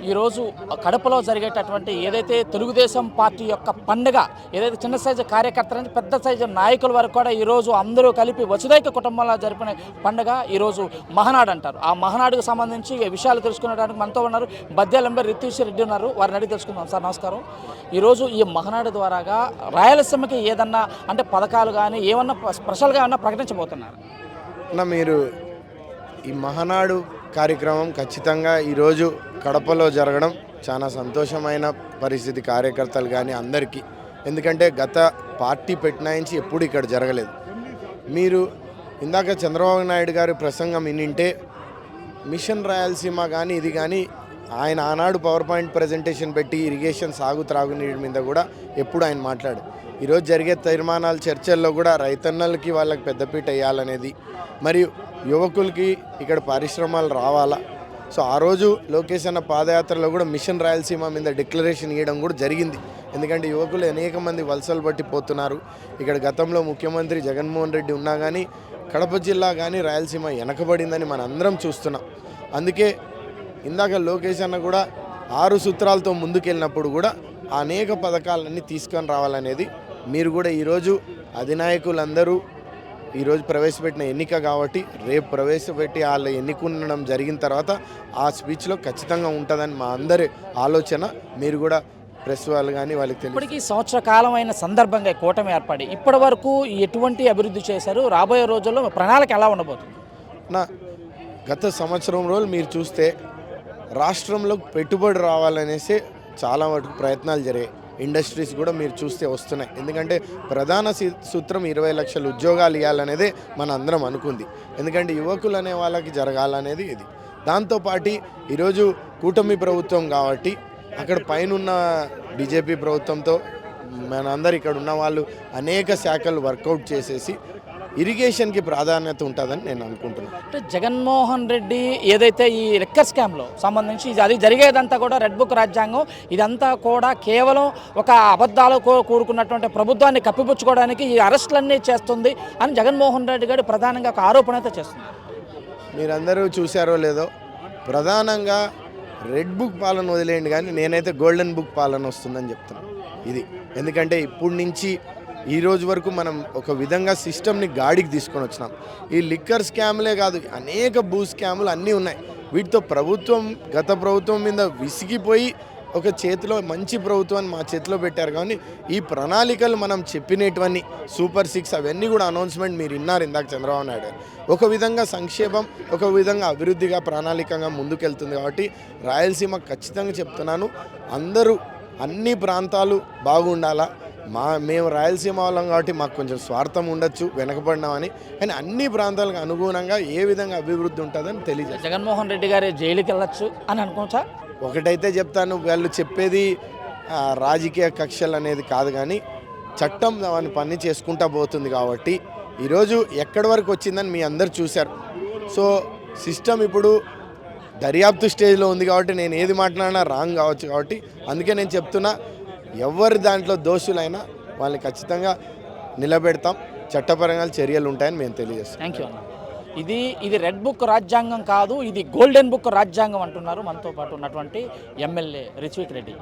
ఈరోజు కడపలో జరిగేటటువంటి ఏదైతే తెలుగుదేశం పార్టీ యొక్క పండుగ ఏదైతే చిన్న సైజు కార్యకర్తల నుంచి పెద్ద సైజు నాయకుల వరకు కూడా ఈరోజు అందరూ కలిపి వసుదైక కుటుంబంలో జరిపిన పండుగ ఈరోజు మహనాడు అంటారు. ఆ మహనాడుకు సంబంధించి విషయాలు తెలుసుకునేటానికి మనతో ఉన్నారు బద్యాలంబర్ రితీష్ రెడ్డి ఉన్నారు. వారిని అడిగి తెలుసుకుందాం. సార్ నమస్కారం. ఈరోజు ఈ మహనాడు ద్వారాగా రాయలసీమకి ఏదన్నా అంటే పథకాలు కానీ ఏమన్నా స్పెషల్గా ఏమన్నా ప్రకటించబోతున్నారు? మీరు ఈ మహనాడు కార్యక్రమం ఖచ్చితంగా ఈరోజు కడపలో జరగడం చాలా సంతోషమైన పరిస్థితి కార్యకర్తలు కానీ అందరికీ. ఎందుకంటే గత పార్టీ పెట్టినాయించి ఎప్పుడు ఇక్కడ జరగలేదు. మీరు ఇందాక చంద్రబాబు నాయుడు గారి ప్రసంగం వినింటే మిషన్ రాయలసీమ కానీ ఇది కానీ ఆయన ఆనాడు పవర్ పాయింట్ ప్రజెంటేషన్ పెట్టి ఇరిగేషన్ సాగు త్రాగునీటి మీద కూడా ఎప్పుడు ఆయన మాట్లాడు. ఈరోజు జరిగే తీర్మానాల చర్చల్లో కూడా రైతన్నలకి వాళ్ళకి పెద్దపీట వేయాలనేది, మరియు యువకులకి ఇక్కడ పరిశ్రమలు రావాలా. సో ఆ రోజు లోకేష్ అన్న పాదయాత్రలో కూడా మిషన్ రాయలసీమ మీద డిక్లరేషన్ ఇవ్వడం కూడా జరిగింది. ఎందుకంటే యువకులు అనేక మంది వలసలు బట్టి పోతున్నారు. ఇక్కడ గతంలో ముఖ్యమంత్రి జగన్మోహన్ రెడ్డి ఉన్నా కానీ కడప జిల్లా కానీ రాయలసీమ వెనకబడిందని మనం అందరం చూస్తున్నాం. అందుకే ఇందాక లోకేష్ అన్న కూడా 6 సూత్రాలతో ముందుకెళ్ళినప్పుడు కూడా అనేక పథకాలన్నీ తీసుకొని రావాలనేది మీరు కూడా ఈరోజు అధినాయకులందరూ ఈరోజు ప్రవేశపెట్టిన ఎన్నిక కాబట్టి రేపు ప్రవేశపెట్టి వాళ్ళు ఎన్నికఉండడం జరిగిన తర్వాత ఆ స్పీచ్లో ఖచ్చితంగా ఉంటుందని మా అందరి ఆలోచన. మీరు కూడా ప్రెస్ వాళ్ళు కానీ వాళ్ళకి తెలియదు. ఇప్పటికీ సంవత్సర కాలమైన సందర్భంగా కూటమి ఏర్పడి ఇప్పటి వరకు ఎటువంటి అభివృద్ధి చేశారు? రాబోయే రోజుల్లో ప్రణాళిక ఎలా ఉండబోతుంది? గత సంవత్సరం రోజులు మీరు చూస్తే రాష్ట్రంలో పెట్టుబడి రావాలనేసి చాలా మటుకు ప్రయత్నాలు జరిగాయి. ఇండస్ట్రీస్ కూడా మీరు చూస్తే వస్తున్నాయి. ఎందుకంటే ప్రధాన సూత్రం 20 లక్షల ఉద్యోగాలు ఇవ్వాలనేదే మన అందరం అనుకుంది. ఎందుకంటే యువకులు అనే వాళ్ళకి జరగాలనేది ఇది. దాంతోపాటు ఈరోజు కూటమి ప్రభుత్వం కాబట్టి అక్కడ పైన బీజేపీ ప్రభుత్వంతో మనందరూ ఇక్కడ ఉన్న వాళ్ళు అనేక శాఖలు వర్కౌట్ చేసేసి ఇరిగేషన్కి ప్రాధాన్యత ఉంటుందని నేను అనుకుంటున్నాను. అంటే జగన్మోహన్ రెడ్డి ఏదైతే ఈ లిక్కర్ స్కామ్లో సంబంధించి అది జరిగేదంతా కూడా రెడ్ బుక్ రాజ్యాంగం, ఇదంతా కూడా కేవలం ఒక అబద్ధాలు కూడుకున్నటువంటి ప్రభుత్వాన్ని కప్పిపుచ్చుకోవడానికి ఈ అరెస్టులన్నీ చేస్తుంది అని జగన్మోహన్ రెడ్డి గారు ప్రధానంగా ఒక ఆరోపణ అయితే చేస్తున్నారు. మీరందరూ చూశారో లేదో, ప్రధానంగా రెడ్ బుక్ పాలన వదిలేయండి కానీ నేనైతే గోల్డెన్ బుక్ పాలన వస్తుందని చెప్తున్నాను. ఇది ఎందుకంటే ఇప్పటి నుంచి ఈ రోజు వరకు మనం ఒక విధంగా సిస్టమ్ని గాడికి తీసుకొని వచ్చినాం. ఈ లిక్కర్ స్కామ్లే కాదు, అనేక భూ స్కాములు అన్నీ ఉన్నాయి. వీటితో ప్రభుత్వం గత ప్రభుత్వం మీద విసిగిపోయి ఒక చేతిలో మంచి ప్రభుత్వాన్ని మా చేతిలో పెట్టారు. కానీ ఈ ప్రణాళికలు మనం చెప్పినటువన్నీ సూపర్ 6 అవన్నీ కూడా అనౌన్స్మెంట్ మీరు విన్నారు ఇందాక చంద్రబాబు నాయుడు గారు. ఒక విధంగా సంక్షేమం, ఒక విధంగా అభివృద్ధిగా ప్రణాళికంగా ముందుకెళ్తుంది. కాబట్టి రాయలసీమ ఖచ్చితంగా చెప్తున్నాను, అందరూ అన్ని ప్రాంతాలు బాగుండాలా. మేము రాయలసీమ వాళ్ళం కాబట్టి మాకు కొంచెం స్వార్థం ఉండొచ్చు, వెనకబడినామని, కానీ అన్ని ప్రాంతాలకు అనుగుణంగా ఏ విధంగా అభివృద్ధి ఉంటుందని తెలియజేస్తాను. జగన్మోహన్ రెడ్డి గారు జైలుకి వెళ్ళొచ్చు అని అనుకోవచ్చా? ఒకటైతే చెప్తాను, వాళ్ళు చెప్పేది రాజకీయ కక్షలు అనేది కాదు, కానీ చట్టం దాని పని చేసుకుంటా పోతుంది. కాబట్టి ఈరోజు ఎక్కడి వరకు వచ్చిందని మీ అందరు చూశారు. సో సిస్టమ్ ఇప్పుడు దర్యాప్తు స్టేజ్లో ఉంది కాబట్టి నేను ఏది మాట్లాడినా రాంగ్ కావచ్చు. కాబట్టి అందుకే నేను చెప్తున్నా, ఎవరి దాంట్లో దోషులైనా వాళ్ళని ఖచ్చితంగా నిలబెడతాం, చట్టపరంగా చర్యలు ఉంటాయని మేము తెలియజేస్తాం. థ్యాంక్ యూ అన్న. ఇది రెడ్ బుక్ రాజ్యాంగం కాదు, ఇది గోల్డెన్ బుక్ రాజ్యాంగం అంటున్నారు మనతో పాటు ఉన్నటువంటి ఎమ్మెల్యే రిత్విక్ రెడ్డి.